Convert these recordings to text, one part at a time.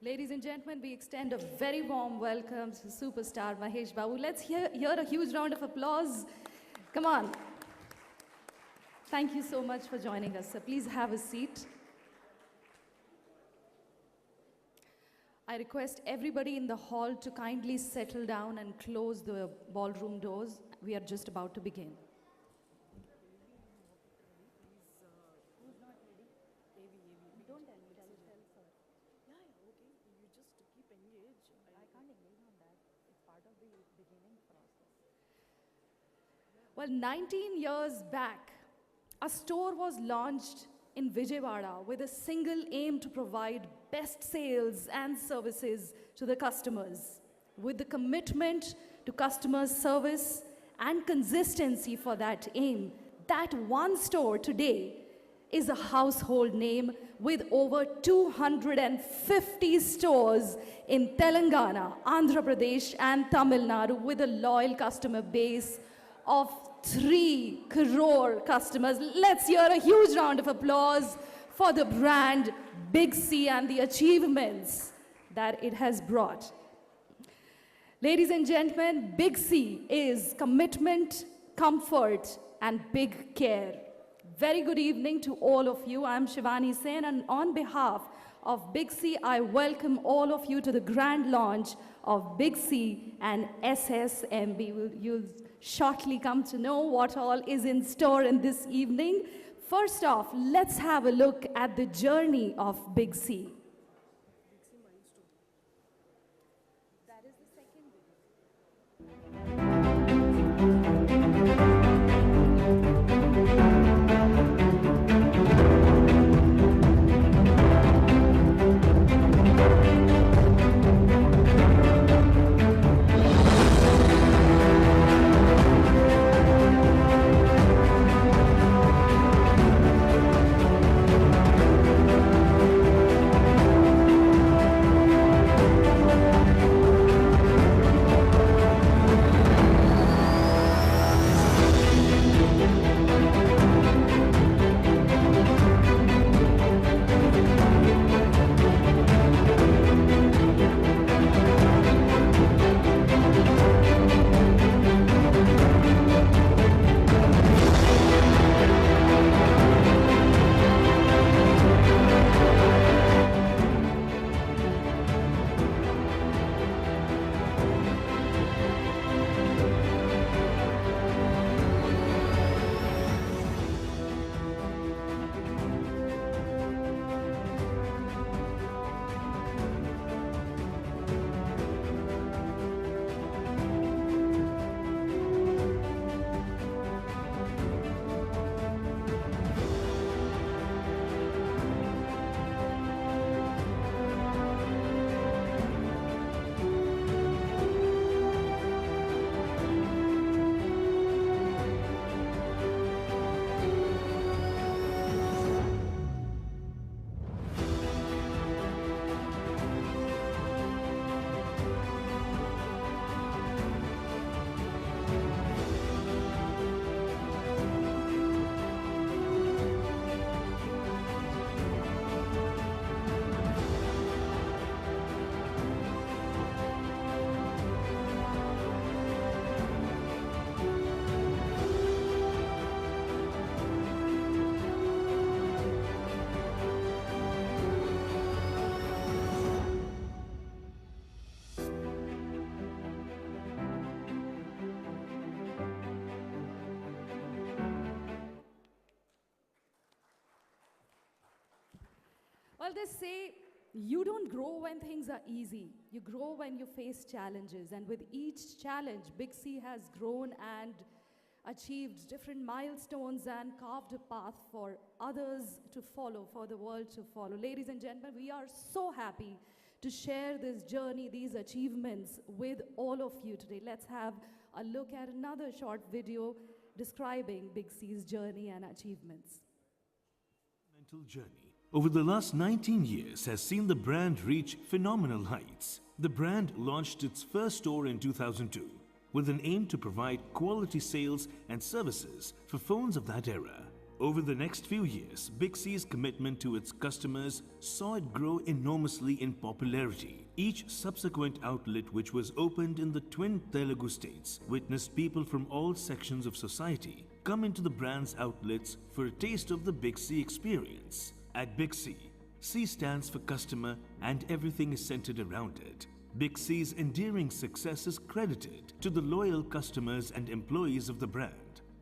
Ladies and gentlemen, we extend a very warm welcome to superstar Mahesh Babu. Let's hear a huge round of applause. Come on. Thank you so much for joining us, sir. Please have a seat. I request everybody in the hall to kindly settle down and close the ballroom doors. We are just about to begin. Well, 19 years back, a store was launched in Vijayawada with a single aim to provide best sales and services to the customers. With the commitment to customer service and consistency for that aim, that one store today is a household name with over 250 stores in Telangana, Andhra Pradesh, and Tamil Nadu, with a loyal customer base of 3 crore customers. Let's hear a huge round of applause for the brand Big C and the achievements that it has brought. Ladies and gentlemen, Big C is commitment, comfort, and big care. Very good evening to all of you. I'm Shivani Sen, and on behalf of Big C, I welcome all of you to the grand launch of Big C and SSMB. You'll shortly come to know what all is in store in this evening. First off, let's have a look at the journey of Big C. That is the second Well, they say you don't grow when things are easy. You grow when you face challenges. And with each challenge, Big C has grown and achieved different milestones and carved a path for others to follow, for the world to follow. Ladies and gentlemen, we are so happy to share this journey, these achievements with all of you today. Let's have a look at another short video describing Big C's journey and achievements. Mental journey over the last 19 years has seen the brand reach phenomenal heights. The brand launched its first store in 2002 with an aim to provide quality sales and services for phones of that era. Over the next few years, Big C's commitment to its customers saw it grow enormously in popularity. Each subsequent outlet which was opened in the twin Telugu states witnessed people from all sections of society come into the brand's outlets for a taste of the Big C experience. At Big C, C stands for customer and everything is centered around it. Big C's endearing success is credited to the loyal customers and employees of the brand.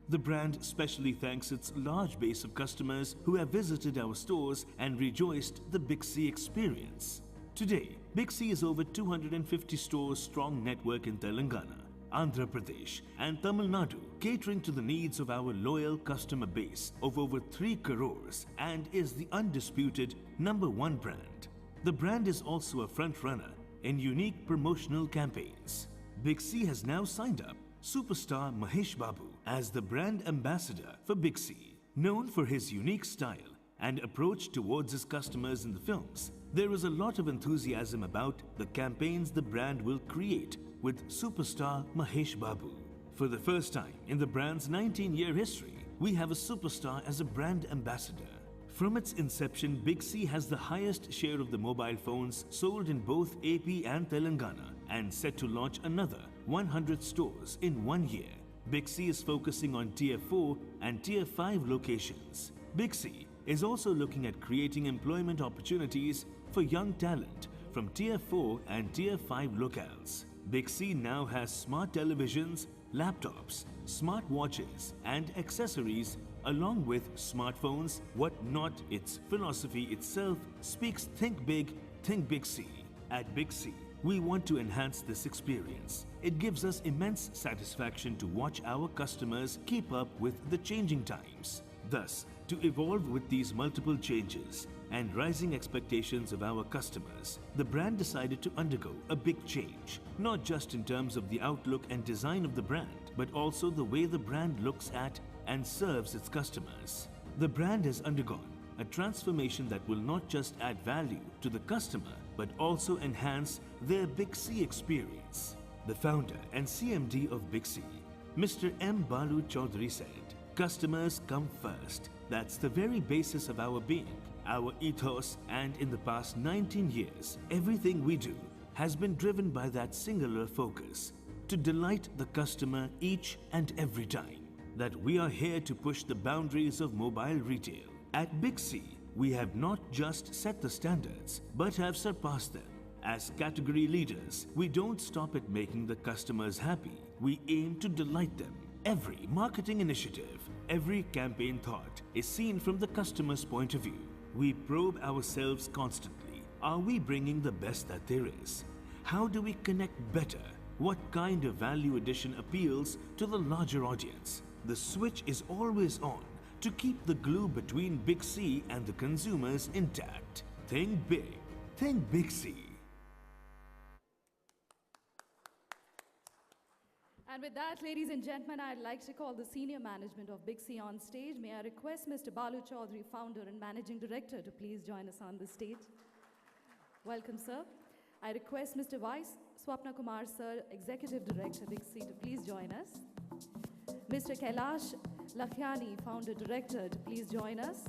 The brand specially thanks its large base of customers who have visited our stores and rejoiced the Big C experience. Today, Big C is over 250 stores strong network in Telangana, Andhra Pradesh and Tamil Nadu, catering to the needs of our loyal customer base of over 3 crores and is the undisputed #1 brand. The brand is also a front-runner in unique promotional campaigns. Big C has now signed up superstar Mahesh Babu as the brand ambassador for Big C. Known for his unique style and approach towards his customers in the films, there is a lot of enthusiasm about the campaigns the brand will create with superstar Mahesh Babu. For the first time in the brand's 19-year history, we have a superstar as a brand ambassador. From its inception, Big C has the highest share of the mobile phones sold in both AP and Telangana and set to launch another 100 stores in 1 year. Big C is focusing on Tier 4 and Tier 5 locations. Big C is also looking at creating employment opportunities for young talent from Tier 4 and Tier 5 locales. Big C now has smart televisions, laptops, smart watches and accessories along with smartphones. What not, its philosophy itself speaks think big, think Big C. At Big C, we want to enhance this experience. It gives us immense satisfaction to watch our customers keep up with the changing times. Thus, to evolve with these multiple changes and rising expectations of our customers, the brand decided to undergo a big change, not just in terms of the outlook and design of the brand, but also the way the brand looks at and serves its customers. The brand has undergone a transformation that will not just add value to the customer, but also enhance their Big C experience. The founder and CMD of Big C, Mr. M. Balu Chaudhary said, "Customers come first. That's the very basis of our being, our ethos, and in the past 19 years, everything we do has been driven by that singular focus, to delight the customer each and every time. That we are here to push the boundaries of mobile retail. At Big C, we have not just set the standards, but have surpassed them. As category leaders, we don't stop at making the customers happy. We aim to delight them. Every marketing initiative, every campaign thought is seen from the customer's point of view. We probe ourselves constantly. Are we bringing the best that there is? How do we connect better? What kind of value addition appeals to the larger audience? The switch is always on to keep the glue between Big C and the consumers intact. Think big. Think Big C." And with that, ladies and gentlemen, I'd like to call the senior management of Big C on stage. May I request Mr. Balu Chaudhary, founder and managing director, to please join us on the stage. Welcome, sir. I request Mr. Vice Swapna Kumar, sir, executive director, Big C, to please join us. Mr. Kailash Lakhiani, founder director, to please join us.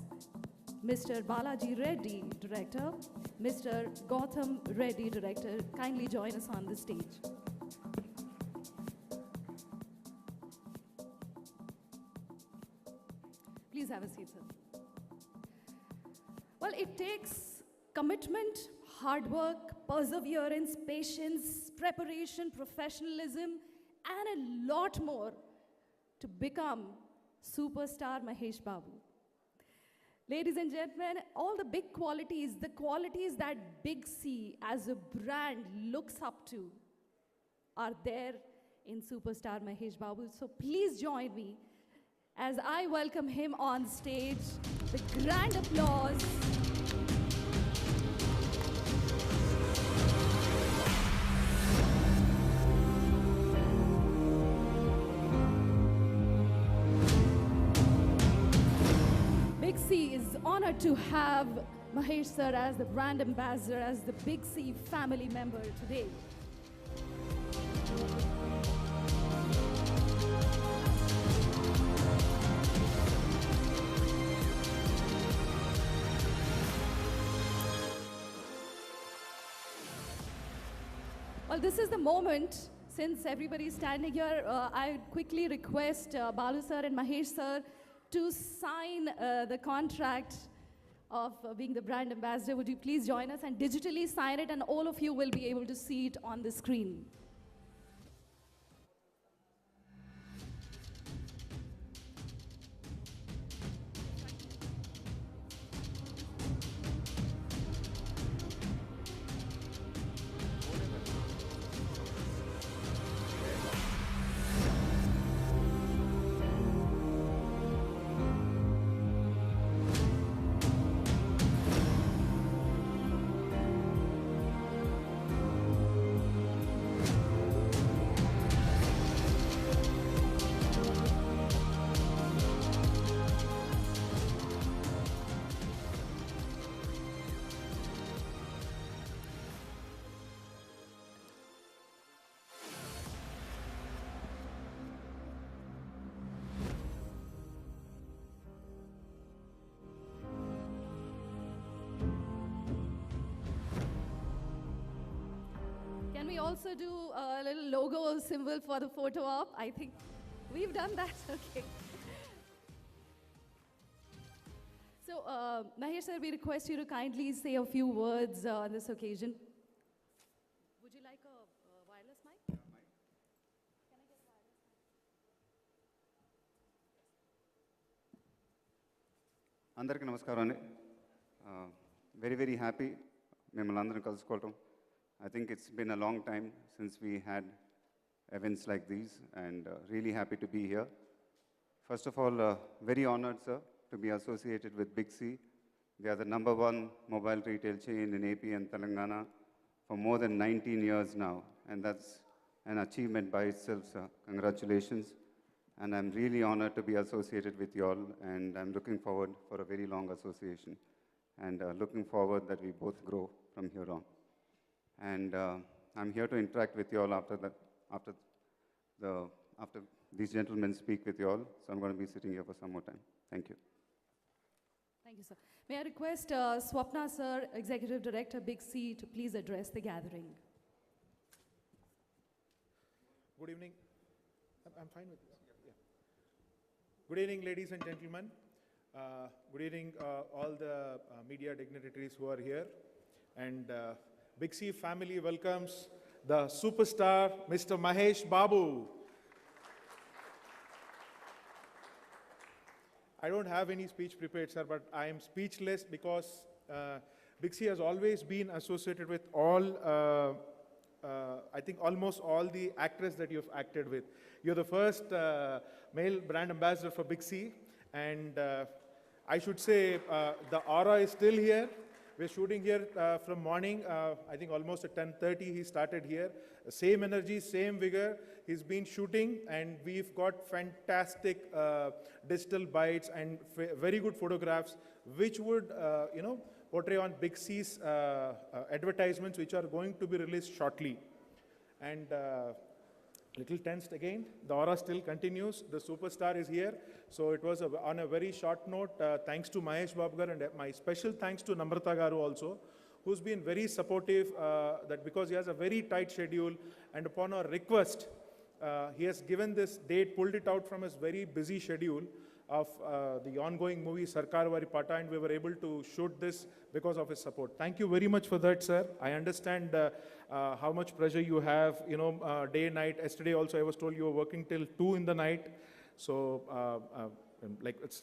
Mr. Balaji Reddy, director. Mr. Gautam Reddy, director, kindly join us on the stage. Please have a seat, sir. Well, it takes commitment, hard work, perseverance, patience, preparation, professionalism, and a lot more to become superstar Mahesh Babu. Ladies and gentlemen, all the big qualities, the qualities that Big C as a brand looks up to, are there in superstar Mahesh Babu. So please join me as I welcome him on stage. The grand applause. Big C is honored to have Mahesh sir as the brand ambassador, as the Big C family member today. Well, this is the moment. Since everybody is standing here, I quickly request Balu sir and Mahesh sir to sign the contract of being the brand ambassador. Would you please join us and digitally sign it, and all of you will be able to see it on the screen. Can we also do a little logo symbol for the photo op? I think we've done that. Okay. So, Mahesh sir, we request you to kindly say a few words on this occasion. Would you like a wireless mic? Can I get a wireless mic? అందరికీ నమస్కారం అండి very happy మిమ్మల్ని అందరం కలుసుకోవటం I think it's been a long time since we had events like these, and really happy to be here. First of all, very honored, sir, to be associated with Big C. We are the #1 mobile retail chain in AP and Telangana for more than 19 years now, and that's an achievement by itself, sir. Congratulations. And I'm really honored to be associated with you all, and I'm looking forward for a very long association, and looking forward that we both grow from here on. And I'm here to interact with you all after these gentlemen speak with you all. So I'm going to be sitting here for some more time. Thank you. Thank you, sir. May I request Swapna sir, Executive Director, Big C, to please address the gathering. Good evening. I'm fine with this. Yeah. Good evening, ladies and gentlemen. Good evening, all the media dignitaries who are here. And Big C family welcomes the superstar, Mr. Mahesh Babu. I don't have any speech prepared, sir, but I am speechless because Big C has always been associated with all, I think almost all the actors that you've acted with. You're the first male brand ambassador for Big C, and I should say the aura is still here. We're shooting here from morning, I think almost at 10:30 he started here. Same energy, same vigor. He's been shooting, and we've got fantastic digital bites and very good photographs, which would, portray on Big C's advertisements, which are going to be released shortly. And little tensed again. The aura still continues. The superstar is here. So it was on a very short note. Thanks to Mahesh Babu and my special thanks to Namrata Garu also, who's been very supportive. That because he has a very tight schedule, and upon our request, he has given this date, pulled it out from his very busy schedule of the ongoing movie Sarkar Vari Pata, and we were able to shoot this because of his support. Thank you very much for that, sir. I understand how much pressure you have, day and night. Yesterday also I was told you were working till 2 in the night. So like it's,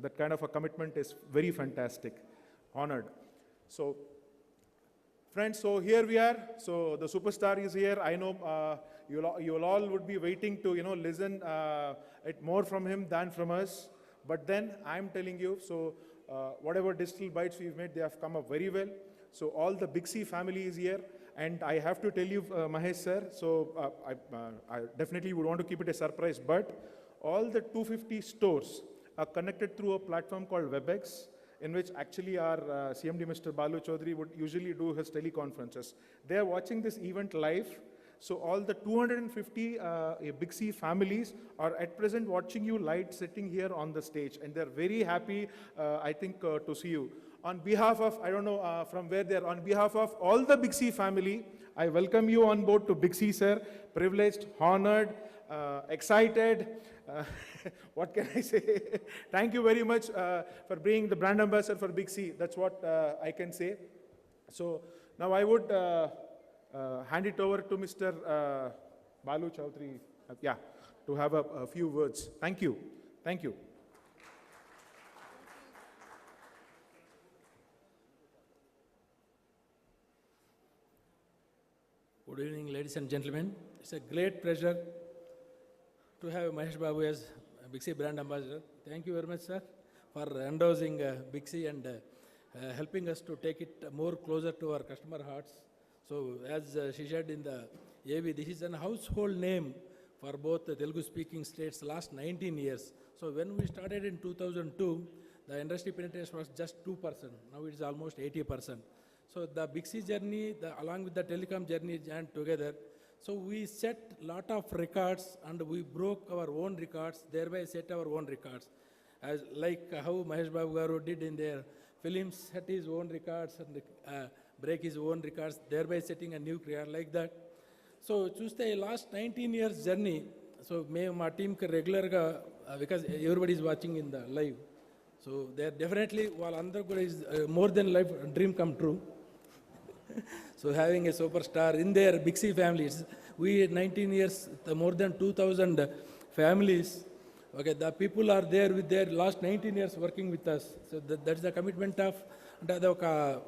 that kind of a commitment is very fantastic. Honored. So friends, so here we are. So the superstar is here. I know you all would be waiting to, listen it more from him than from us. But then I'm telling you, so whatever digital bites we've made, they have come up very well. So all the Big C family is here. And I have to tell you, Mahesh sir, so I definitely would want to keep it a surprise, but all the 250 stores are connected through a platform called WebEx, in which actually our CMD Mr. Balu Chaudhary would usually do his teleconferences. They are watching this event live. So all the 250 Big C families are at present watching you live sitting here on the stage, and they're very happy, I think, to see you. On behalf of, I don't know from where they are, on behalf of all the Big C family, I welcome you on board to Big C, sir. Privileged, honored, excited. What can I say? Thank you very much for being the brand ambassador for Big C. That's what I can say. So now I would hand it over to Mr. Balu Chaudhary, to have a few words. Thank you. Thank you. Good evening, ladies and gentlemen. It's a great pleasure to have Mahesh Babu as Big C brand ambassador. Thank you very much, sir, for endorsing Big C and helping us to take it more closer to our customer hearts. So, as she said in the AV, this is a household name for both the Telugu-speaking states last 19 years. So, when we started in 2002, the industry penetration was just 2%. Now it is almost 80%. So the Big C journey, along with the telecom journey, joined together. So we set lot of records and we broke our own records, thereby set our own records. As like how Mahesh Babu Garu did in their films, set his own records and break his own records, thereby setting a new record like that. So choose the last 19 years journey. So my team regular because everybody is watching in the live. So they are definitely while under is more than life dream come true. So having a superstar in their Big C families, we 19 years, more than 2,000 families. Okay, the people are there with their last 19 years working with us. So that's the commitment of the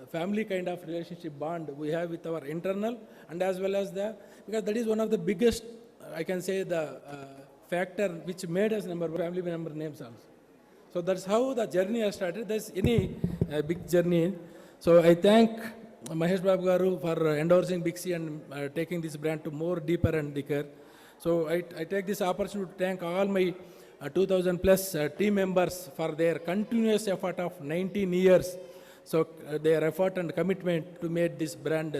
family kind of relationship bond we have with our internal and as well as because that is one of the biggest, I can say, the factor which made us family member names also. So that's how the journey has started. There's any big journey. So I thank Mahesh Babu Garu for endorsing Big C and taking this brand to more deeper and deeper. So I take this opportunity to thank all my 2,000 plus team members for their continuous effort of 19 years. So their effort and commitment to make this brand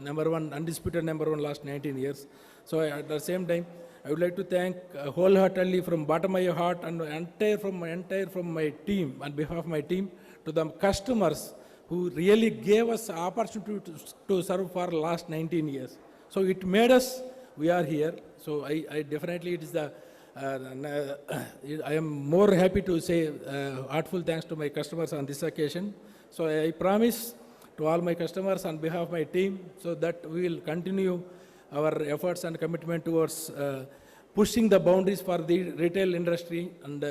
number one, undisputed number one last 19 years. So at the same time, I would like to thank wholeheartedly from bottom of my heart and entire from my team, on behalf of my team, to the customers who really gave us opportunity to serve for last 19 years. So it made us, we are here. So I definitely, it is the, I am more happy to say heartful thanks to my customers on this occasion. So I promise to all my customers on behalf of my team, so that we will continue our efforts and commitment towards pushing the boundaries for the retail industry and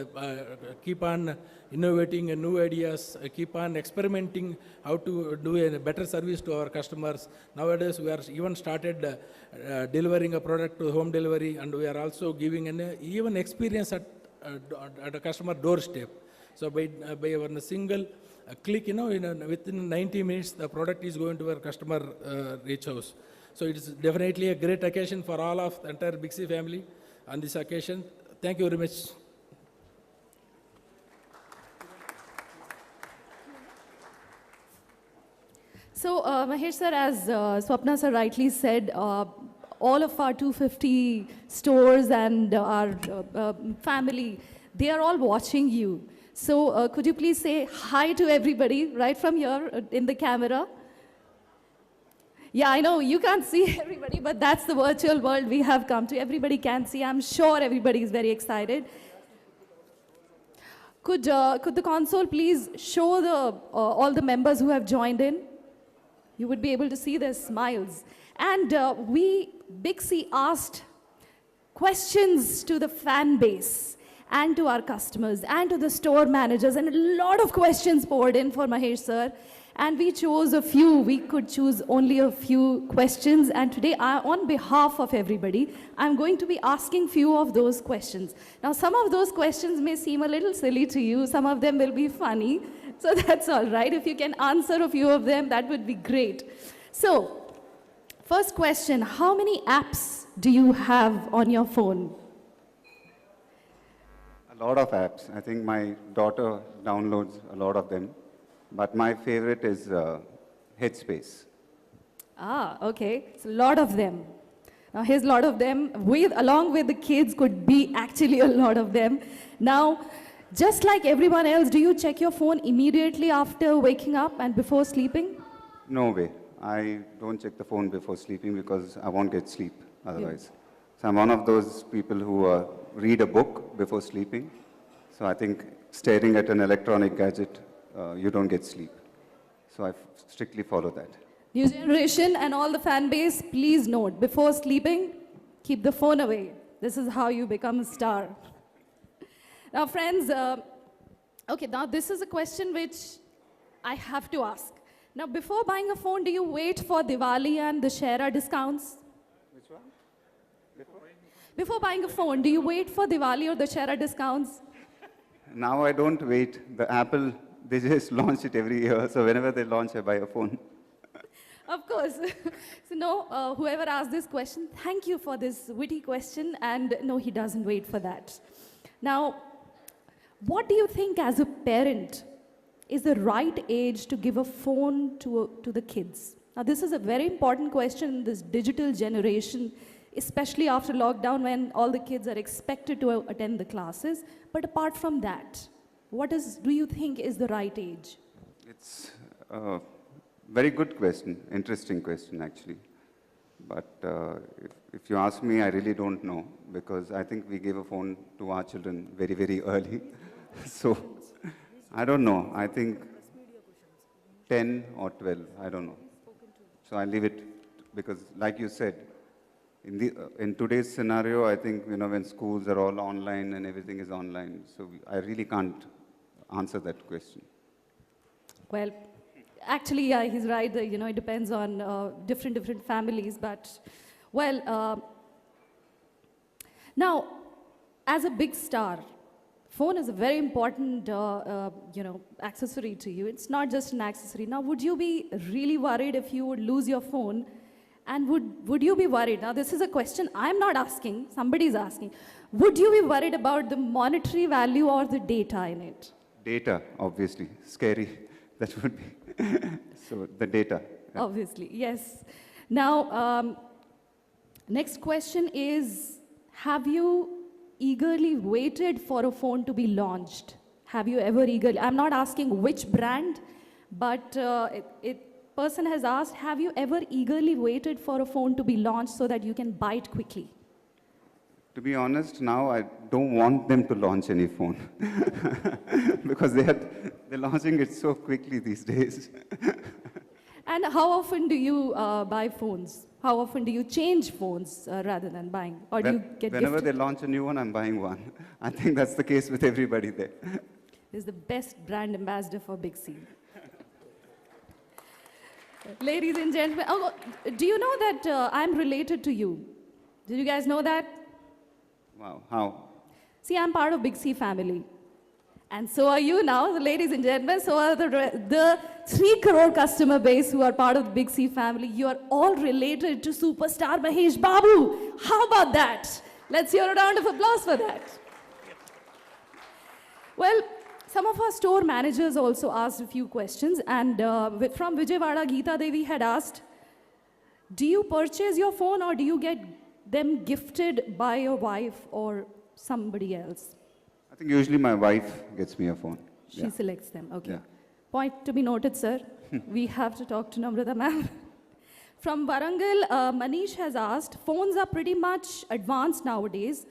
keep on innovating new ideas, keep on experimenting how to do a better service to our customers. Nowadays, we are even started delivering a product to home delivery, and we are also giving an even experience at a customer doorstep. So by a single click, within 90 minutes, the product is going to our customer reach house. So it is definitely a great occasion for all of the entire Big C family on this occasion. Thank you very much. So, Mahesh sir, as Swapna sir rightly said, all of our 250 stores and our family, they are all watching you. So, could you please say hi to everybody right from here in the camera? Yeah, I know you can't see everybody, but that's the virtual world we have come to. Everybody can see. I'm sure everybody is very excited. Could the console please show all the members who have joined in? You would be able to see their smiles. And we, Big C, asked questions to the fan base and to our customers and to the store managers, and a lot of questions poured in for Mahesh sir. And we chose a few. We could choose only a few questions. And today, on behalf of everybody, I'm going to be asking few of those questions. Now, some of those questions may seem a little silly to you. Some of them will be funny. So that's all right. If you can answer a few of them, that would be great. So, first question, how many apps do you have on your phone? A lot of apps. I think my daughter downloads a lot of them. But my favorite is Headspace. Ah, okay. So a lot of them. Now, here's a lot of them. Along with the kids could be actually a lot of them. Now, Just like everyone else, do you check your phone immediately after waking up and before sleeping? No way. I don't check the phone before sleeping because I won't get sleep otherwise. So I'm one of those people who read a book before sleeping. So I think staring at an electronic gadget, you don't get sleep. So I strictly follow that. New generation and all the fan base, please note, before sleeping, keep the phone away. This is how you become a star. Now, friends, okay, now this is a question which I have to ask. Now, before buying a phone, do you wait for Diwali and Dussehra discounts? Which one? Before buying a phone, do you wait for Diwali or Dussehra discounts? Now I don't wait. The Apple, they just launch it every year. So whenever they launch, I buy a phone. Of course. So no, whoever asked this question, thank you for this witty question. And no, he doesn't wait for that. Now, what do you think as a parent is the right age to give a phone to the kids? Now, this is a very important question in this digital generation, especially after lockdown when all the kids are expected to attend the classes. But apart from that, do you think is the right age? It's a very good question, interesting question actually. But if you ask me, I really don't know because I think we gave a phone to our children very, very early. So I don't know. I think 10 or 12, I don't know. So I leave it because like you said, in today's scenario, I think, when schools are all online and everything is online, so I really can't answer that question. Well, actually, yeah, he's right. It depends on different families. But, well, now, as a big star, phone is a very important, accessory to you. It's not just an accessory. Now, would you be really worried if you would lose your phone? And would you be worried? Now, this is a question I'm not asking. Somebody's asking. Would you be worried about the monetary value or the data in it? Data, obviously. Scary. That would be. So, the data. Yeah. Obviously, yes. Now, next question is, have you eagerly waited for a phone to be launched? Have you ever eagerly? I'm not asking which brand, but person has asked, have you ever eagerly waited for a phone to be launched so that you can buy it quickly? To be honest, now I don't want them to launch any phone because they're launching it so quickly these days. And how often do you buy phones? How often do you change phones rather than buying? Or do you get Whenever gifted? they launch a new one, I'm buying one. I think that's the case with everybody there. Is the best brand ambassador for Big C. Ladies and gentlemen, do you know that I'm related to you? Did you guys know that? Wow, how? See, I'm part of Big C family. And so are you now, ladies and gentlemen. So are the 3 crore customer base who are part of the Big C family. You are all related to superstar Mahesh Babu. How about that? Let's hear a round of applause for that. Well, some of our store managers also asked a few questions. And from Vijayawada, Geeta Devi had asked, do you purchase your phone or do you get them gifted by your wife or somebody else? I think usually my wife gets me a phone. She selects them, okay. Yeah. Point to be noted, sir. We have to talk to Namrata ma'am. From Warangal, Manish has asked, phones are pretty much advanced nowadays.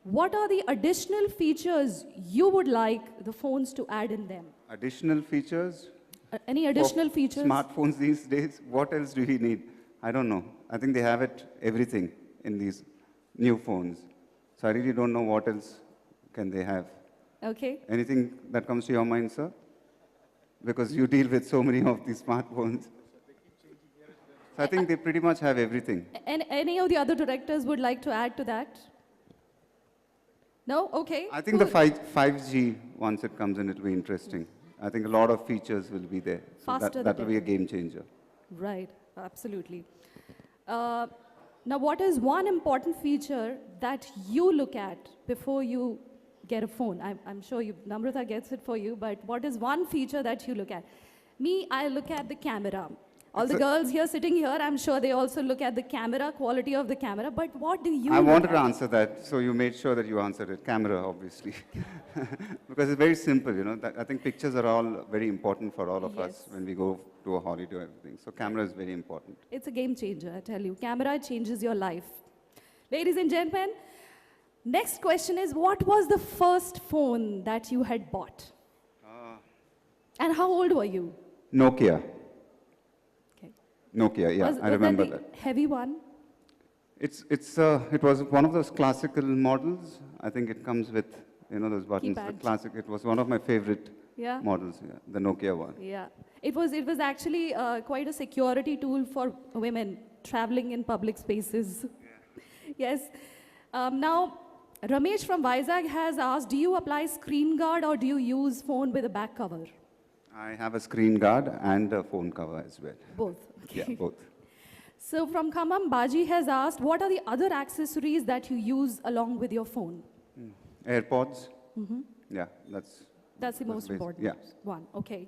What are the additional features you would like the phones to add in them? Additional features? Any additional For features? Smartphones these days, what else do we need? I don't know. I think they have everything in these new phones. So I really don't know what else can they have. Okay. Anything that comes to your mind, sir? Because you deal with so many of these smartphones. So I think they pretty much have everything. And any of the other directors would like to add to that? No? Okay. I think the 5G, once it comes in, it will be interesting. I think a lot of features will be there. So Faster that the will be a better. game changer. Right, absolutely. Now, what is one important feature that you look at before you get a phone? I'm sure Namrata gets it for you, but what is one feature that you look at? Me, I look at the camera. All the girls here sitting here, I'm sure they also look at the camera, quality of the camera. But what do you I look wanted to at? answer that, so you made sure that you answered it. Camera, obviously. Because it's very simple, you know. I think pictures are all very important for all of us Yes. when we go to a holiday or everything. So camera is very important. It's a game changer, I tell you. Camera changes your life. Ladies and gentlemen, next question is, what was the first phone that you had bought? And how old were you? Nokia. Okay. Nokia, yeah, I remember the that. heavy one? It was one of those classical models. I think it comes with, you know, those buttons. The Keypad. classic. It was one of my favorite Yeah. models. Yeah, the Nokia one. Yeah. It was actually quite a security tool for women traveling in public spaces. Yes. Now, Ramesh from Vizag has asked, do you apply screen guard or do you use phone with a back cover? I have a screen guard and a phone cover as well. Both. Yeah, Okay. both. So from Khammam, Baji has asked, what are the other accessories that you use along with your phone? AirPods. Yeah, that's That's the most basic. important Yeah. one. Okay.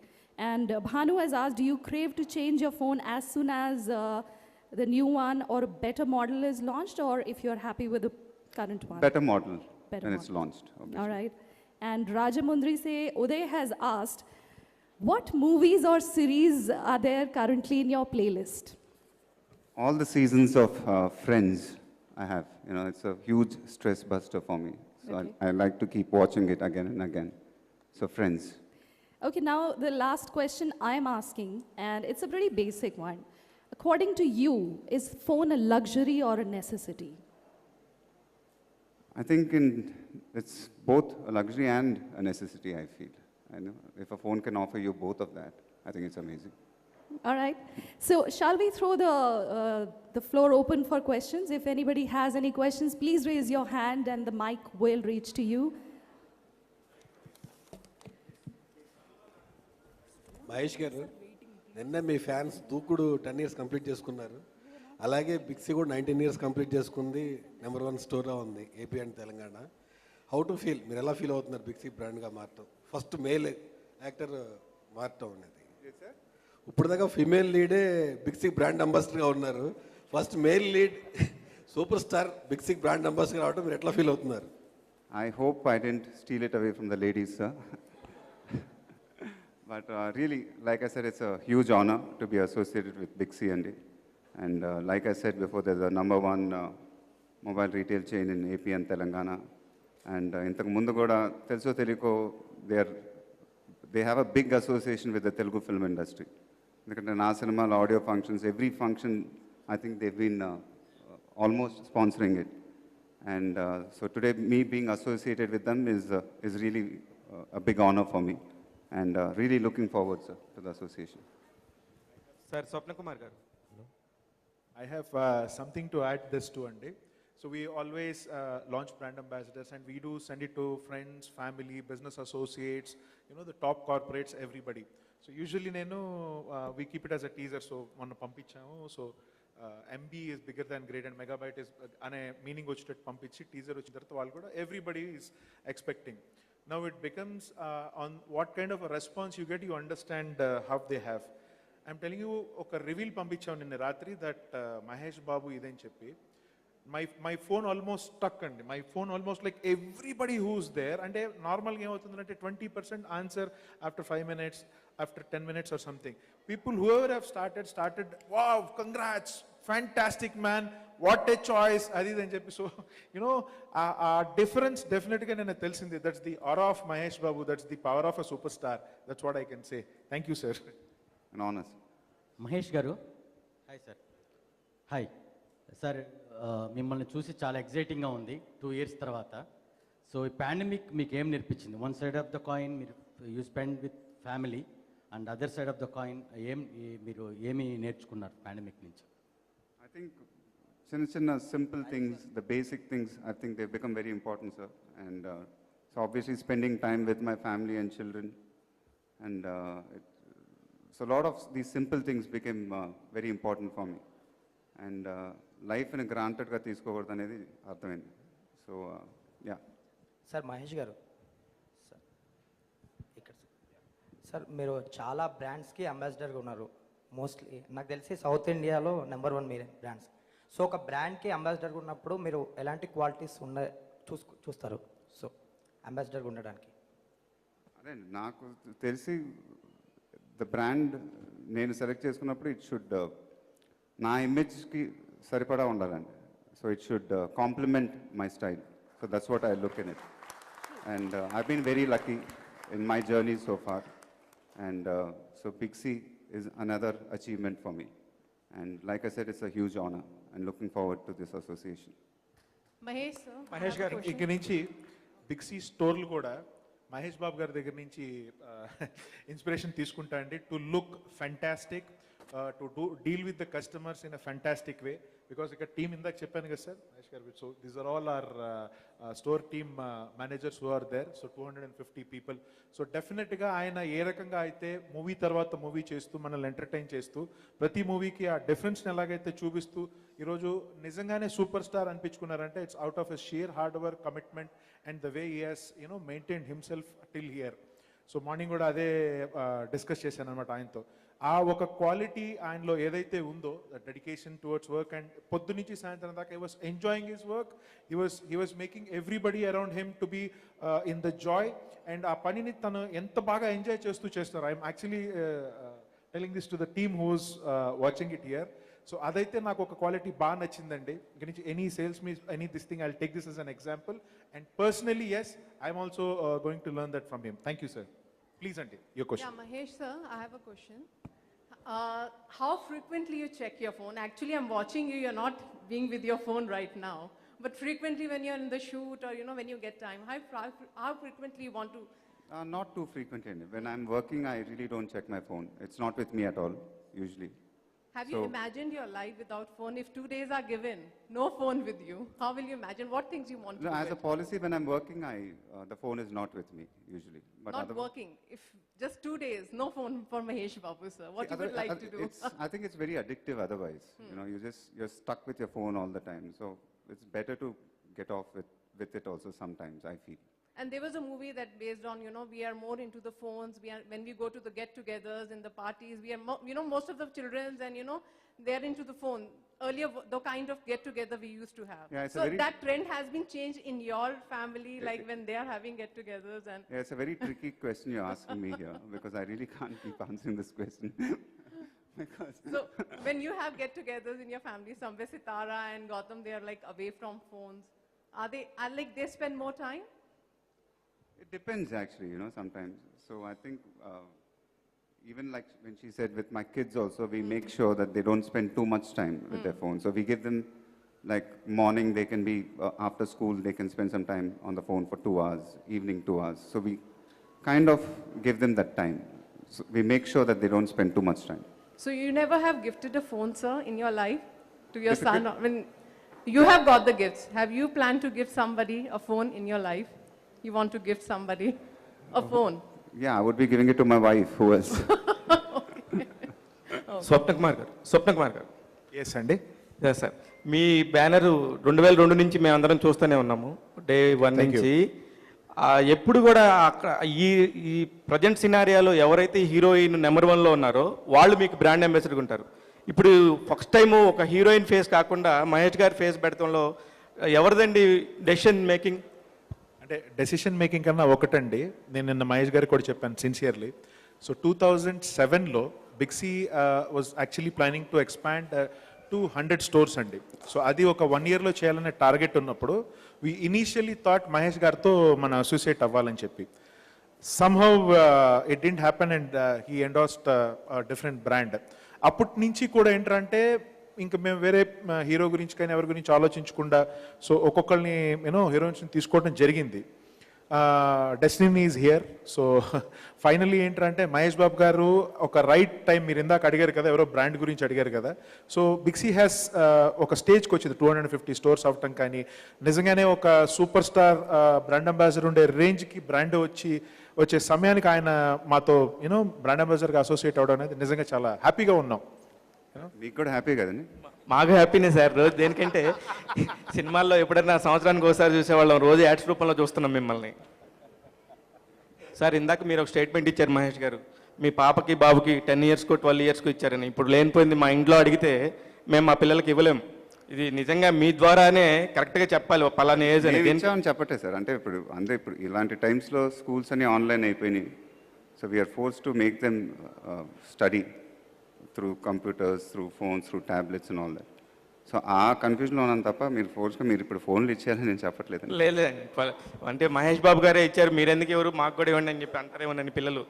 And Bhanu has asked, do you crave to change your phone as soon as the new one or a better model is launched, or if you're happy with the current one? better model Better when it's model. launched. Obviously. All right. And Rajamundri say, Uday has asked, what movies or series are there currently in your playlist? All the seasons of Friends I have. You know, it's a huge stress buster for me. So Okay. I like to keep watching it again and again. So Friends. Okay, now the last question I'm asking, and it's a pretty basic one. According to you, is phone a luxury or a necessity? I think it's both a luxury and a necessity, I feel. I know if a phone can offer you both of that, I think it's amazing. All right. So shall we throw the floor open for questions? If anybody has any questions, please raise your hand and the mic will reach to you. Mahesh గారు నిన్న మీ fans దూకుడు 10 years complete చేసుకున్నారు. అలాగే బిక్సీ కూడా 19 years complete చేసుకుంది. #1 స్టోర్లో ఉంది AP and Telangana. How to feel, మీరు ఎలా ఫీల్ అవుతున్నారు బిక్సీ బ్రాండ్గా మారటం? ఫస్ట్ మేల్ యాక్టర్ మారటం అనేది. ఇప్పుడు దాకా ఫిమేల్ లీడే బిక్సీ బ్రాండ్ అంబాసిడర్గా ఉన్నారు. First male lead super star BigC brand ambassador రావడం మీరు ఎట్లా ఫీల్ అవుతున్నారు? I hope I didn't steal it away from the ladies, sir. But really, like I said, it's a huge honor to be associated with Big C and D. And like I said before, they're the #1 mobile retail chain in AP and Telangana. And intaku mundu kuda teluso teliko they have a big association with the Telugu film industry. Because na cinema audio functions, every function, I think they've been almost sponsoring it. And so today, me being associated with them is really a big honor for me. And really looking forward, sir, to the association. Sir, Swapna Kumar garu. I have something to add this to, Andy. So we always launch brand ambassadors, and we do send it to friends, family, business associates, you know, the top corporates, everybody. So usually, we keep it as a teaser. So one pampichamu. So MB is bigger than great, and megabyte is ane meaning vachittu pampichi teaser vachin tarvata vallu kuda everybody is expecting. Now it becomes on what kind of a response you get, you understand how they have. I'm telling you, oka reveal pampicham ninna ratri that Mahesh Babu ideni cheppi. My phone almost stuck andi. My phone almost like everybody who's there, and normal game avutundante 20% answer after 5 minutes, after 10 minutes or something. People whoever have started, wow, congrats, fantastic man, what a choice, adi then cheppi. So you know, difference definitely nenu telisindi. That's the aura of Mahesh Babu, that's the power of a superstar. That's what I can say. Thank you, sir. An honor, sir. Mahesh గారు hi sir. Hi sir, మిమ్మల్ని చూసి చాలా ఎగ్జైటింగ్గా ఉంది 2 years తర్వాత. So ఈ pandemic మీకు ఏం నేర్పించింది? One side of the coin మీరు you spend with family, and other side of the coin మీరు ఏమి నేర్చుకున్నారు పాండమిక్ నుంచి? I think chinna simple things, the basic things, I think they've become very important, sir. And so obviously spending time with my family and children. And so a lot of these simple things became very important for me. And life in a granted ga తీసుకోకూడదు అనేది అర్థమైంది. So yeah. Sir Mahesh గారు, sir ఇక్కడ sir మీరు చాలా బ్రాండ్స్కి అంబాసిడర్గా ఉన్నారు. Mostly నాకు తెలిసి సౌత్ ఇండియాలో నెంబర్ 1 మీరే బ్రాండ్స్. సో ఒక బ్రాండ్కి అంబాసిడర్గా ఉన్నప్పుడు మీరు ఎలాంటి క్వాలిటీస్ చూస్తారు సో అంబాసిడర్గా ఉండడానికి? అదే నాకు తెలిసి ద బ్రాండ్ నేను సెలెక్ట్ చేసుకున్నప్పుడు ఇట్ షుడ్ నా ఇమేజ్కి సరిపడా ఉండాలండి. So it should complement my style. So that's what I look in it. And I been very lucky in my journey so far, and so Big C is another achievement for me, and like I said, it's a huge honor and looking forward to this association. Mahesh, sir. Mahesh గారు ఇక్కడి నుంచి బిక్సీ స్టోర్లు కూడా మహేష్ బాబు గారి దగ్గర నుంచి inspiration తీసుకుంటా అండి. To look fantastic, to deal with the customers in a fantastic way. Because ఇక్కడ టీమ్ ఇందాక చెప్పాను కదా సార్ మహేష్ గారు. So these are all our store team managers who are there. So 250 people. So డెఫినెట్గా ఆయన ఏ రకంగా అయితే మూవీ తర్వాత మూవీ చేస్తూ మనల్ని ఎంటర్టైన్ చేస్తూ ప్రతి మూవీకి ఆ డిఫరెన్స్ని ఎలాగైతే చూపిస్తూ ఈరోజు నిజంగానే సూపర్ స్టార్ అనిపించుకున్నారంటే it's out of a sheer hard work, commitment and the way he has maintain himself till here. So morning కూడా అదే డిస్కస్ చేశాను అనమాట ఆయనతో. ఆ ఒక క్వాలిటీ ఆయనలో ఏదైతే ఉందో, డెడికేషన్ టువర్డ్స్ వర్క్, అండ్ పొద్దు నుంచి సాయంత్రం దాకా he was enjoying his work. He was making everybody around him to be in the joy. And ఆ పనిని తను ఎంత బాగా ఎంజాయ్ చేస్తూ చేస్తారు. I'm actually telling this to the team who's watching it here. So అదైతే నాకు ఒక క్వాలిటీ బాగా నచ్చిందండి. ఇక్కడ నుంచి ఎనీ సేల్స్ మీ any this thing I will take this as an example, and personally yes, I'm also going to learn that from him. Thank you, sir. Please, aunty, your question. Yeah, Mahesh sir, I have a question. How frequently you check your phone? Actually, I'm watching you. You're not being with your phone right now, but frequently when you're in the shoot or when you get time, how frequently you want to? Not too frequently. When I'm working, I really don't check my phone. It's not with me at all, usually. Have you imagined your life without phone? If 2 days are given, no phone with you, how will you imagine? What things you want to do? As a policy, when I'm working, the phone is not with me, usually. But not working. If just 2 days, no phone for Mahesh Babu, sir. What you would like to do? I think it's very addictive otherwise. You're stuck with your phone all the time. So it's better to get off with it also sometimes, I feel. And there was a movie that based on, we are more into the phones. When we go to the get-togethers and the parties, we are, most of the children and, they're into the phone. Earlier, the kind of get-together we used to have. Yeah, so that trend has been changed in your family, like when they are having get-togethers and... Yeah, it's a very tricky question you're asking me here, because I really can't keep answering this question. So when you have get-togethers in your family, somewhere Sitara and Gautam, they are like away from phones. Are they spend more time? It depends actually, sometimes. So I think even like when she said with my kids also, we make sure that they don't spend too much time with their phone. So we give them like morning, they can be, after school, they can spend some time on the phone for 2 hours, evening 2 hours. So we kind of give them that time. So we make sure that they don't spend too much time. So you never have gifted a phone, sir, in your life to your son? When you have got the gifts, have you planned to give somebody a phone in your life? You want to gift somebody a phone? Yeah, I would be giving it to my wife. Who else? స్వప్న కుమార్ గారు. Yes అండి. Yes sir, మీ banner 2002 నుంచి మేము అందరం చూస్తూనే ఉన్నాము, day 1 నుంచి. ఎప్పుడు కూడా అక్కడ ఈ ప్రజెంట్ సినారియాలో ఎవరైతే హీరోయిన్ నెంబర్ 1లో ఉన్నారో వాళ్ళు మీకు బ్రాండ్ అంబాసిడర్గా ఉంటారు. ఇప్పుడు ఫస్ట్ టైము ఒక హీరోయిన్ ఫేస్ కాకుండా మహేష్ గారి ఫేస్ పెడతంలో ఎవరిదండి డెసిషన్ మేకింగ్? అంటే డెసిషన్ మేకింగ్ కన్నా ఒకటండి, నేను నిన్న మహేష్ గారికి కూడా చెప్పాను సిన్సియర్లీ. సో 2007లో BigC was actually planning to expand to 100 stores అండి. సో అది ఒక 1 yearలో చేయాలనే టార్గెట్ ఉన్నప్పుడు వి ఇనీషియలీ థాట్ మహేష్ గారితో మన అసోసియేట్ అవ్వాలని చెప్పి. somehow it didn't happen and he endorsed a different brand. అప్పటి నుంచి కూడా ఏంటంటే ఇంకా మేము వేరే హీరో గురించి కానీ ఎవరి గురించి ఆలోచించకుండా సో ఒక్కొక్కరిని హీరోయిన్స్ని తీసుకోవడం జరిగింది. Destiny is here. So finally ఏంటంటే మహేష్ బాబు గారు ఒక రైట్ టైం, మీరు ఇందాక అడిగారు కదా, ఎవరో బ్రాండ్ గురించి అడిగారు కదా. సో బిగ్సీ హ్యాస్ ఒక స్టేజ్కి వచ్చింది 250 స్టోర్స్ అవటం, కానీ నిజంగానే ఒక సూపర్ స్టార్ బ్రాండ్ అంబాసిడర్ ఉండే రేంజ్కి బ్రాండ్ వచ్చే సమయానికి ఆయన మాతో బ్రాండ్ అంబాసిడర్గా అసోసియేట్ అవ్వడం అనేది నిజంగా చాలా హ్యాపీగా ఉన్నాం. మీకు కూడా హ్యాపీ కదండి? మాకు హ్యాపీనే సార్. రోజు దేనికంటే సినిమాల్లో ఎప్పుడైనా సంవత్సరానికి ఒకసారి చూసేవాళ్ళం, రోజు యాడ్స్ రూపంలో చూస్తున్నాం మిమ్మల్ని. సార్ ఇందాక మీరు ఒక స్టేట్మెంట్ ఇచ్చారు మహేష్ గారు, మీ పాపకి బాబుకి 10 ఇయర్స్కో 12 ఇయర్స్కో ఇచ్చారని. ఇప్పుడు లేనిపోయింది మా ఇంట్లో అడిగితే మేము మా పిల్లలకి ఇవ్వలేం. ఇది నిజంగా మీ ద్వారానే కరెక్ట్గా చెప్పాలి పలానా ఏజ్ అని. ఇచ్చామని చెప్పట్టే సార్, అంటే ఇప్పుడు ఇలాంటి టైమ్స్లో స్కూల్స్ అన్ని ఆన్లైన్ అయిపోయినాయి. So we are force to make them study through computers, through phones, through tablets and all that. So ఆ కన్ఫ్యూజన్లో ఉన్నాను తప్ప మీరు ఫోర్స్గా మీరు ఇప్పుడు ఫోన్లు ఇచ్చారని నేను చెప్పట్లేదు. లేదు అంటే మహేష్ బాబు గారే ఇచ్చారు, మీరెందుకు ఎవరు మాకు కూడా ఇవ్వండి అని చెప్పి అంటారేమోనని పిల్లలు.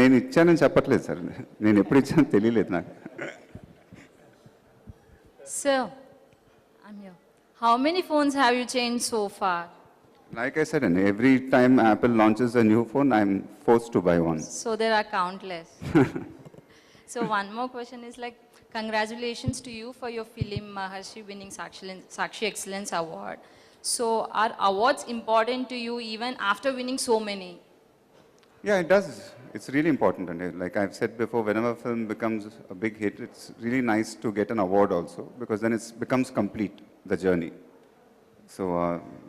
నేను ఇచ్చానని చెప్పట్లేదు సార్, నేను ఎప్పుడు ఇచ్చానో తెలియలేదు నాకు. Sir, I'm here. How many phones have you changed so far? Like I said, and every time Apple launches a new phone, I'm forced to buy one. So there are countless. So one more question is like, congratulations to you for your film Maharshi winning Sakshi Excellence Award. So are awards important to you even after winning so many? Yeah, it does. It's really important. And like I've said before, whenever a film becomes a big hit, it's really nice to get an award also, because then it becomes complete, the journey. So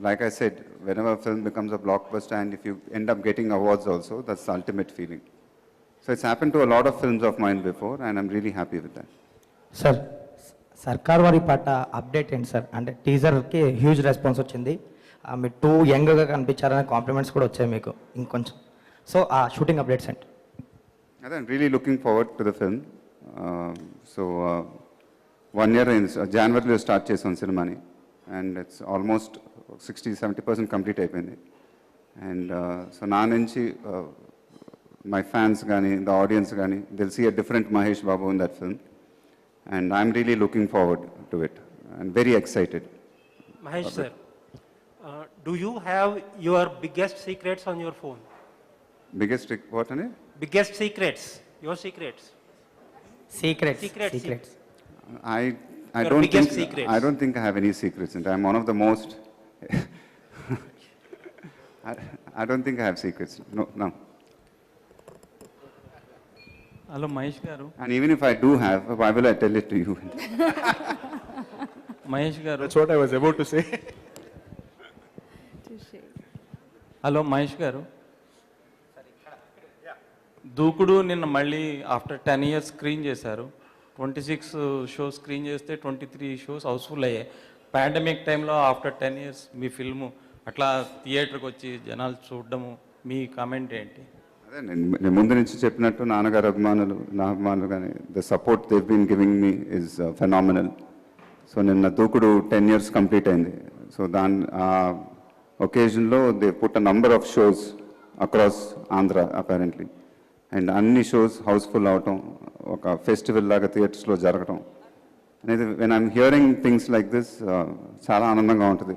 like I said, whenever a film becomes a blockbuster and if you end up getting awards also, that's the ultimate feeling. So it's happened to a lot of films of mine before, and I'm really happy with that. Sir సర్కార్ వారి పాట update ఏంటి sir? అంటే టీజర్కి huge response వచ్చింది, మీరు two యంగ్గా కనిపించారనే compliments కూడా వచ్చాయి మీకు ఇంకొంచెం. సో ఆ షూటింగ్ అప్డేట్స్ ఏంటి? I'm really looking forward to the film. So 1 year in January start చేసాం సినిమాని, and it's almost 60-70% complete అయిపోయింది. And so నా నుంచి my fans కానీ, the audience కానీ, they'll see a different Mahesh Babu in that film. And I'm really looking forward to it and very excited. Mahesh sir, do you have your biggest secrets on your phone? What on it? Biggest secrets, your secrets. Secrets. I Your don't biggest think secrets. I don't think I have any secrets, and I'm one of the most. I don't think I have secrets. No. Hello Mahesh గారు. And even if I do have, why will I tell it to you? Mahesh గారు. That's what I was about to say. Hello Mahesh గారు. దూకుడు నిన్న మళ్ళీ after 10 years screen చేశారు. 26 shows screen చేస్తే 23 shows Housefull అయ్యాయి. Pandemic టైంలో ఆఫ్టర్ 10 years మీ film అట్లా థియేటర్కి వచ్చి జనాలు చూడడము, మీ కామెంట్ ఏంటి? అదే నేను ముందు నుంచి చెప్పినట్టు నాన్నగారు అభిమానులు, నా అభిమానులు కానీ, the support they've been giving me is phenomenal. So నిన్న దూకుడు 10 years కంప్లీట్ అయింది. సో ఆ ఒకేజన్లో they put a number of shows across Andhra apparently, and అన్ని షోస్ హౌస్ఫుల్ అవటం, ఒక ఫెస్టివల్ లాగా థియేటర్స్లో జరగటం అనేది, when I'm hearing things like this చాలా ఆనందంగా ఉంటుంది.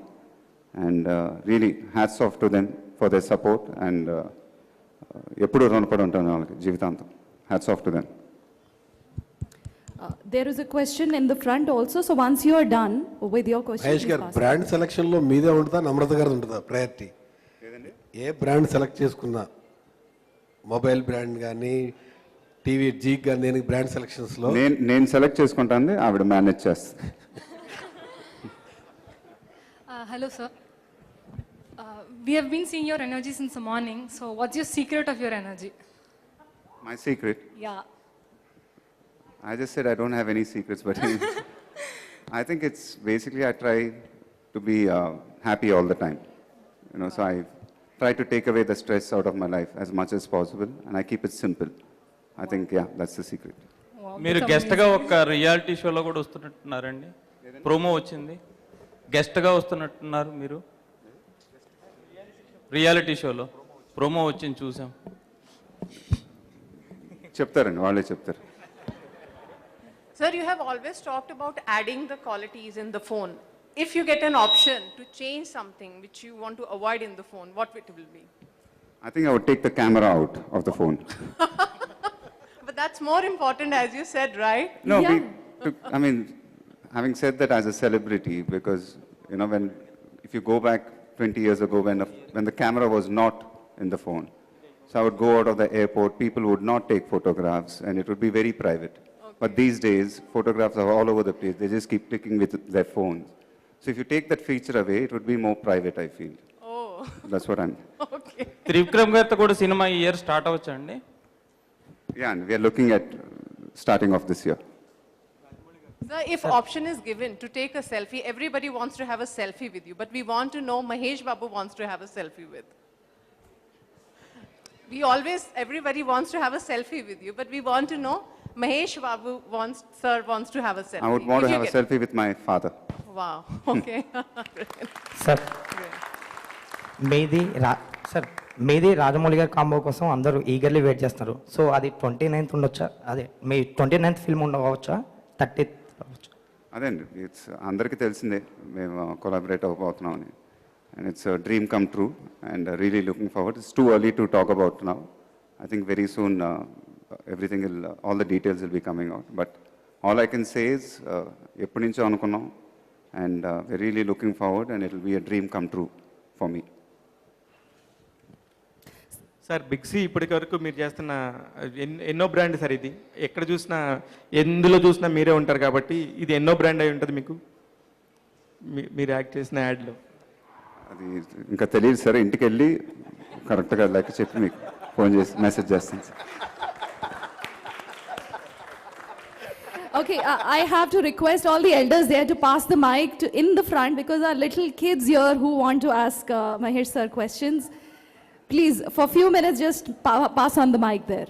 And really hats off to them for the support, and ఎప్పుడు రుణపడి ఉంటాను వాళ్ళకి జీవితాంతం. Hats off to them. There is a question in the front also, so once you are done with your question, Mahesh గారు, brand సెలక్షన్లో మీదే ఉంటుందా నమ్రత గారు ఉంటుందా ప్రయారిటీ? ఏ బ్రాండ్ సెలెక్ట్ చేసుకున్నా, మొబైల్ బ్రాండ్ కానీ, టీవీ జీక్ కానీ, నేను బ్రాండ్ సెలక్షన్స్లో నేను సెలెక్ట్ చేసుకుంటాను, ఆవిడ మేనేజ్ చేస్తుంది. Hello sir. We have been seeing your energy since the morning. So what's your secret of your energy? My secret? Yeah. I just said I don't have any secrets, but I think it's basically I try to be happy all the time. So I try to take away the stress out of my life as much as possible, and I keep it simple. I think, yeah, that's the secret. మీరు గెస్ట్గా ఒక reality షోలో కూడా వస్తున్నట్టున్నారండి, promo వచ్చింది. గెస్ట్గా వస్తున్నట్టున్నారు మీరు reality షోలో, promo వచ్చింది చూసాం. చెప్తారండి, వాళ్ళే చెప్తారు. Sir, you have always talked about adding the qualities in the phone. If you get an option to change something which you want to avoid in the phone, what it will be? I think I would take the camera out of the phone. But that's more important, as you said, right? No, I mean, having said that, as a celebrity, because, if you go back 20 years ago when the camera was not in the phone, so I would go out of the airport, people would not take photographs, and it would be very private. But these days, photographs are all over the place. They just keep clicking with their phones. So if you take that feature away, it would be more private, I feel. Oh. That's what I'm... Okay. Trivikram గారితో కూడా సినిమా ఈ year start అవ్వచ్చండి? Yeah, and we are looking at starting off this year. Sir, if option is given to take a selfie, everybody wants to have a selfie with you, but we want to know Mahesh Babu wants to have a selfie with. Everybody wants to have a selfie with you, but we want to know Mahesh Babu sir wants to have a selfie. I would want to have a selfie with my father. Wow, okay. Sir మీది రాజమౌళి గారి combo కోసం అందరూ eagerly wait చేస్తున్నారు. So అది 29th ఉండొచ్చా? అదే మీ 29th film ఉండవచ్చా? 30th అవ్వచ్చు? అదే అండి, ఇట్స్ అందరికీ తెలిసిందే మేము collaborate అవ్వబోతున్నామని. And it's a dream come true, and really looking forward. It's too early to talk about now. I think very soon everything will, all the details will be coming out. But all I can say is, ఎప్పటి నుంచో అనుకున్నాం, and we're really looking forward, and it will be a dream come true for me. Sir Big C ఇప్పటి వరకు మీరు చేస్తున్న ఎన్నో brand sir ఇది. ఎక్కడ చూసినా ఎందులో చూసినా మీరే ఉంటారు కాబట్టి ఇది ఎన్నో బ్రాండ్ అయి ఉంటుంది మీకు, మీరు యాక్ట్ చేసిన యాడ్లో. అది ఇంకా తెలియదు సార్, ఇంటికి వెళ్ళి కరెక్ట్గా లెక్క చెప్పి మీకు ఫోన్ చేసి మెసేజ్ చేస్తాను sir. Okay, I have to request all the elders there to pass the mic in the front because our little kids here who want to ask Mahesh sir questions. Please, for a few minutes, just pass on the mic there.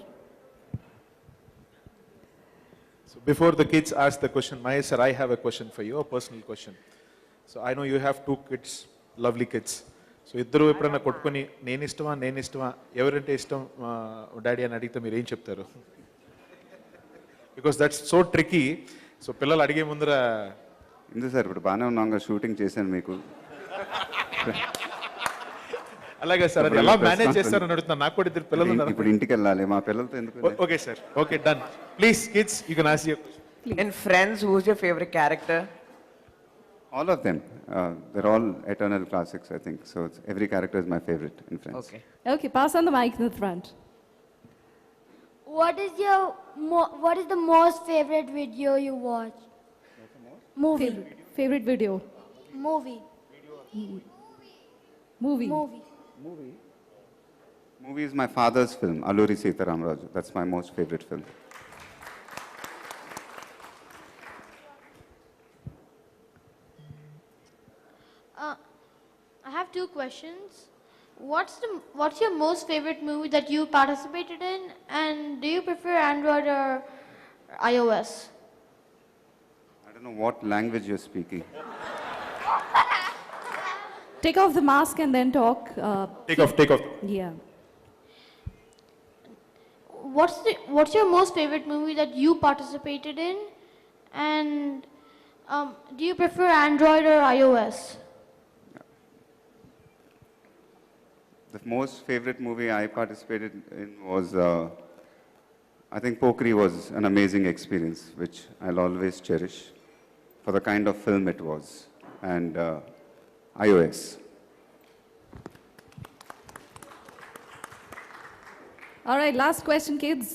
So before the kids ask the question, Mahesh sir, I have a question for you, a personal question. So I know you have 2 kids, lovely kids. So ఇద్దరు ఎప్పుడైనా కొట్టుకొని నేను ఇష్టమా ఎవరంటే ఇష్టం daddy అని అడిగితే మీరు ఏం చెప్తారు? Because that's so tricky. So పిల్లలు అడిగే ముందర ఎందుకు సార్, ఇప్పుడు బాగానే ఉన్నాం, షూటింగ్ చేశాను మీకు. అలాగే సార్, అది ఎలా మేనేజ్ చేస్తారని అడుగుతున్నాను. నాకు కూడా ఇద్దరు పిల్లలు ఉన్నారు. ఇప్పుడు ఇంటికి వెళ్ళాలి, మా పిల్లలతో ఎందుకు? Okay sir, okay done. Please kids, you can ask your question. In Friends, who's your favorite character? All of them. They're all eternal classics, I think. So every character is my favorite in Friends. Okay. Okay, pass on the mic in the front. What is the most favorite video you watch? Movie. Favorite video. Movie. Movie is my father's film, Alluri Sitaramraju. That's my most favorite film. I have 2 questions. What's your most favorite movie that you participated in, and do you prefer Android or iOS? I don't know what language you're speaking. Take off the mask and then talk. Take off. Yeah. What's your most favorite movie that you participated in, and do you prefer Android or iOS? The most favorite movie I participated in was, I think Pokri was an amazing experience, which I'll always cherish for the kind of film it was, and iOS. All right, last question, kids.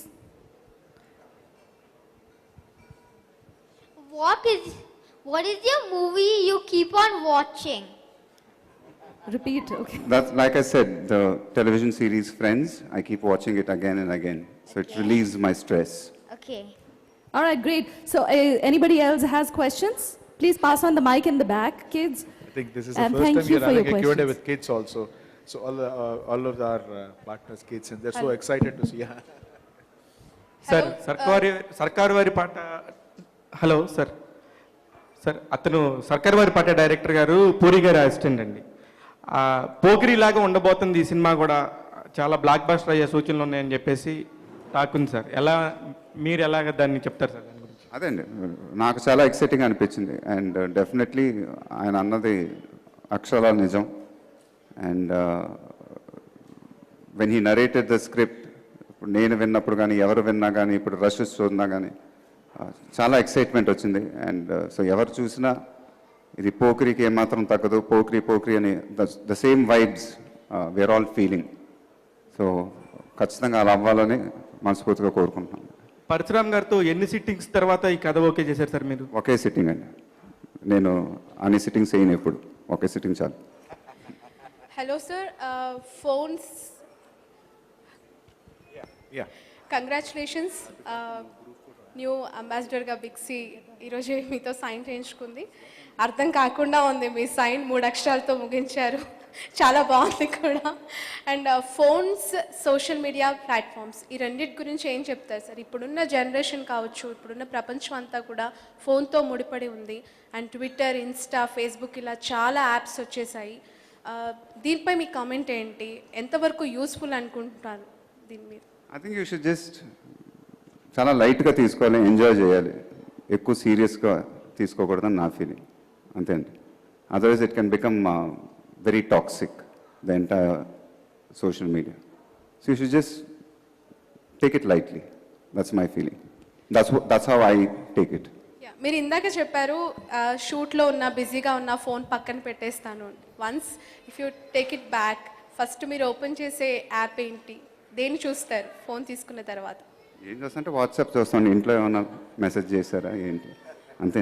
What is your movie you keep on watching? Repeat, okay. That's, like I said, the television series Friends, I keep watching it again and again. So it relieves my stress. Okay. All right, great. So anybody else has questions? Please pass on the mic in the back, kids. I think this is And the first thank time you we are for your having a Q&A questions. with kids also. So all of our partners, kids, and they're so excited to see. Sir సర్కారు వారి పాట. Hello sir, అతను సర్కారు వారి పాట director గారు పూరి గారి assistant అండి. పోకిరి లాగా ఉండబోతుంది ఈ సినిమా కూడా, చాలా బ్లాక్ బస్టర్ అయ్యే సూచనలు ఉన్నాయని చెప్పేసి టాక్ ఉంది సార్. మీరు ఎలాగ దాన్ని చెప్తారు సార్ దాని గురించి? అదే అండి, నాకు చాలా ఎక్సైటింగ్ అనిపించింది, అండ్ డెఫినెట్లీ ఆయన అన్నది అక్షరాల నిజం. And when he narrated the script, ఇప్పుడు నేను విన్నప్పుడు కానీ ఎవరు విన్నా కానీ ఇప్పుడు రషెస్ చూసినా కానీ చాలా ఎక్సైట్మెంట్ వచ్చింది. అండ్ సో ఎవరు చూసినా ఇది పోకిరికి ఏమాత్రం తగ్గదు, పోకిరి అని the same vibes we are all feeling. So ఖచ్చితంగా అలా అవ్వాలని మనస్ఫూర్తిగా కోరుకుంటున్నాను. పరశురామ్ గారితో ఎన్ని సిట్టింగ్స్ తర్వాత ఈ కథ ఓకే చేశారు సార్ మీరు? ఒకే సిట్టింగ్ అండి, నేను అన్ని సిట్టింగ్స్ చేయను, ఎప్పుడు ఒకే సిట్టింగ్ చాలు. Hello, sir. Phones. Yeah. Congratulations new అంబాసిడర్గా బిక్సీ ఈరోజే మీతో సైన్ చేయించుకుంది. అర్థం కాకుండా ఉంది మీ సైన్ 3 అక్షరాలతో ముగించారు. చాలా బాగుంది కూడా. And phones, social media platforms ఈ రెండింటి గురించి ఏం చెప్తారు సార్? ఇప్పుడున్న జనరేషన్ కావచ్చు, ఇప్పుడున్న ప్రపంచం అంతా కూడా ఫోన్తో ముడిపడి ఉంది. అండ్ ట్విట్టర్, ఇన్స్టా, ఫేస్బుక్ ఇలా చాలా యాప్స్ వచ్చేసాయి. దీనిపై మీ కామెంట్ ఏంటి? ఎంతవరకు యూస్ఫుల్ అనుకుంటున్నారు దీని మీద? I think you should just చాలా లైట్గా తీసుకోవాలి, ఎంజాయ్ చేయాలి. ఎక్కువ సీరియస్గా తీసుకోకూడదని నా ఫీలింగ్. అంతే అండి. Otherwise it can become very toxic, the entire social media. So you should just take it lightly. That's my feeling. That's how I take it. మీరు ఇందాక చెప్పారు షూట్లో ఉన్న బిజీగా ఉన్న ఫోన్ పక్కన పెట్టేస్తాను. Once if you take it back, first మీరు open చేసే యాప్ ఏంటి? దేన్ని చూస్తారు ఫోన్ తీసుకున్న తర్వాత? ఏం చేస్తుంటే వాట్సాప్ చూస్తాను. ఇంట్లో ఏమైనా మెసేజ్ చేశారా ఏంటి, అంతే.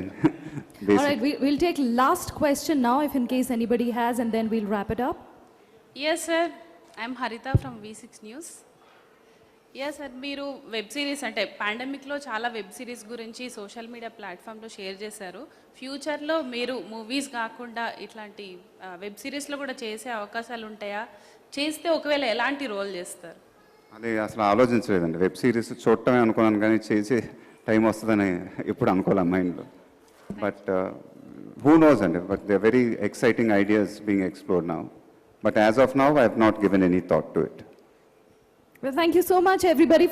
All right, we'll take last question now if in case anybody has, and then we'll wrap it up. Yes, sir. I'm Harita from V6 News. Yes, sir. మీరు వెబ్ సిరీస్ అంటే పాండమిక్లో చాలా web series గురించి social media ప్లాట్ఫామ్లో share చేశారు. ఫ్యూచర్లో మీరు movies కాకుండా ఇట్లాంటి వెబ్ సిరీస్లో కూడా చేసే అవకాశాలు ఉంటాయా? చేస్తే ఒకవేళ ఎలాంటి రోల్ చేస్తారు? అది అసలు ఆలోచించలేదండి. వెబ్ సిరీస్ చూడటమే అనుకున్నాను, కానీ చేసే టైం వస్తుందని ఎప్పుడు అనుకోలే మైండ్లో. బట్ హూ నోస్ అండి. But they are very exciting ideas being explored now. But as of now, I have not given any thought to it. Well, thank you so much, everybody.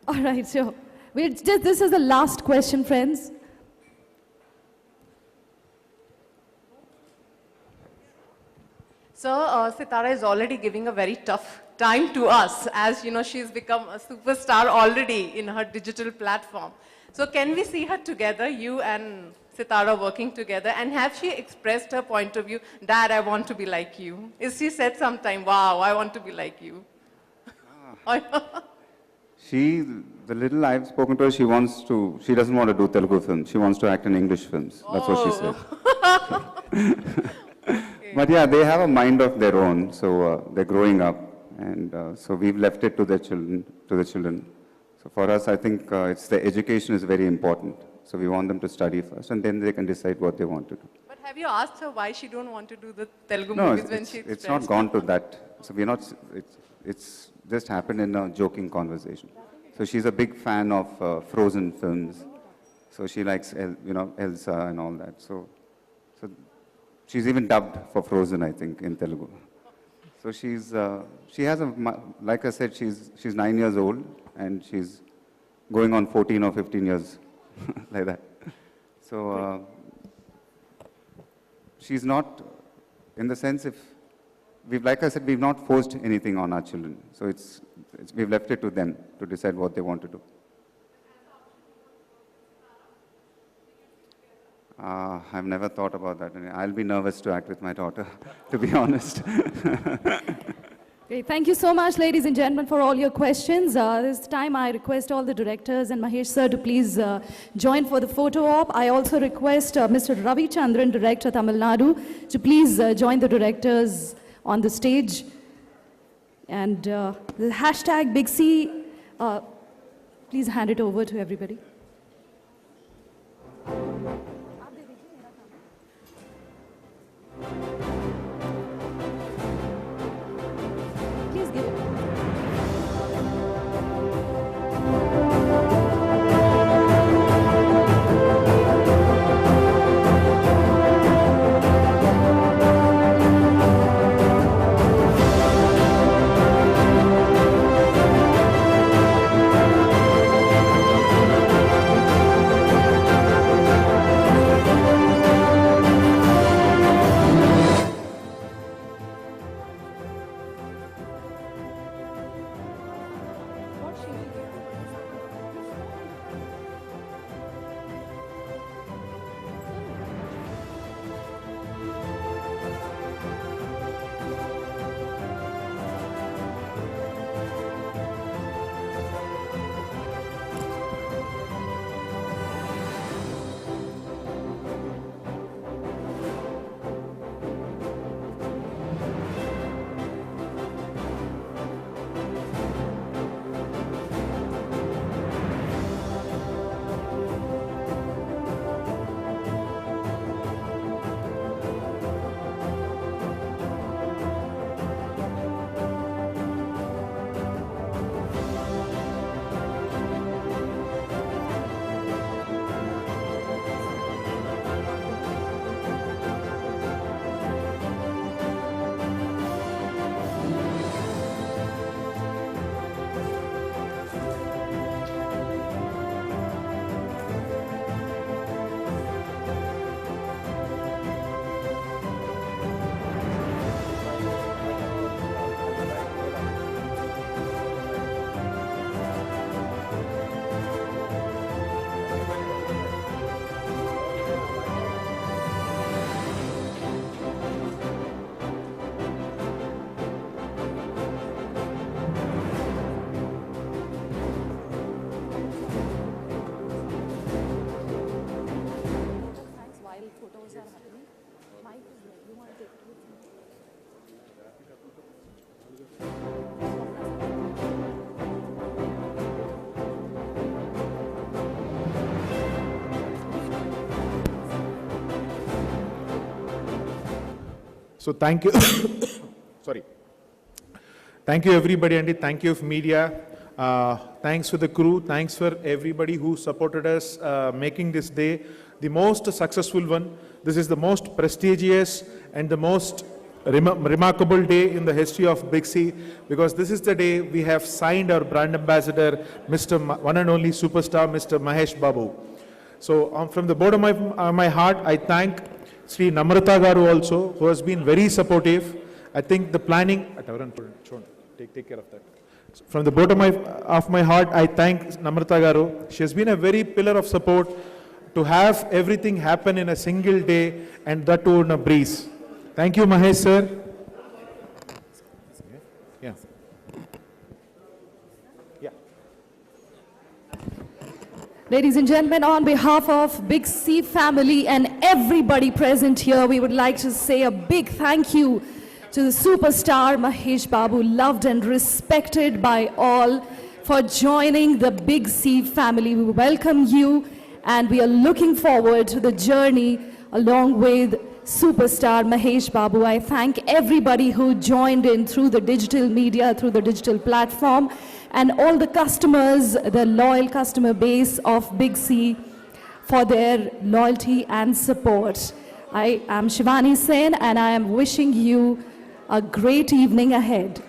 All right, so this is the last question, friends. So, Sitara is already giving a very tough time to us, as you know, she's become a superstar already in her digital platform. So, can we see her together, you and Sitara working together? And have she expressed her point of view? Dad, I want to be like you. Is she said sometime, wow, I want to be like you? The little I've spoken to her, she doesn't want to do Telugu films. She wants to act in English films. That's what she said. But yeah, they have a mind of their own, so they're growing up, and so we've left it to the children. So for us, I think it's the education is very important. So we want them to study first, and then they can decide what they want to do. But have you asked her why she don't want to do the Telugu No, movies when she it's not gone to that. So we're not. It's just happened in a joking conversation. So she's a big fan of Frozen films. So she likes, Elsa and all that. So she's even dubbed for Frozen, I think, in Telugu. So she has like I said, she's 9 years old, and she's going on 14 or 15 years, like that. So she's not, in the sense, like I said, we've not forced anything on our children. So we've left it to them to decide what they want to do. I've never thought about that. I'll be nervous to act with my daughter, to be honest. Great. Thank you so much, ladies and gentlemen, for all your questions. This time I request all the directors and Mahesh sir to please join for the photo op. I also request Mr. Ravi Chandran, Director, Tamil Nadu, to please join the directors on the stage. And the hashtag Big C, please hand it over to everybody. So thank you. Sorry. Thank you everybody, and thank you media. Thanks for the crew. Thanks for everybody who supported us making this day the most successful one. This is the most prestigious and the most remarkable day in the history of Big C, because this is the day we have signed our brand ambassador, one and only superstar, Mr. Mahesh Babu. So from the bottom of my heart, I thank Sri Namrata Garu also, who has been very supportive. I think the planning, take care of that. From the bottom of my heart, I thank Namrata Garu. She has been a very pillar of support to have everything happen in a single day, and that too in a breeze. Thank you, Mahesh sir. Yeah. Ladies and gentlemen, on behalf of Big C family and everybody present here, we would like to say a big thank you to the superstar Mahesh Babu, loved and respected by all, for joining the Big C family. We welcome you, and we are looking forward to the journey along with superstar Mahesh Babu. I thank everybody who joined in through the digital media, through the digital platform, and all the customers, the loyal customer base of Big C, for their loyalty and support. I am Shivani Sen, and I am wishing you a great evening ahead.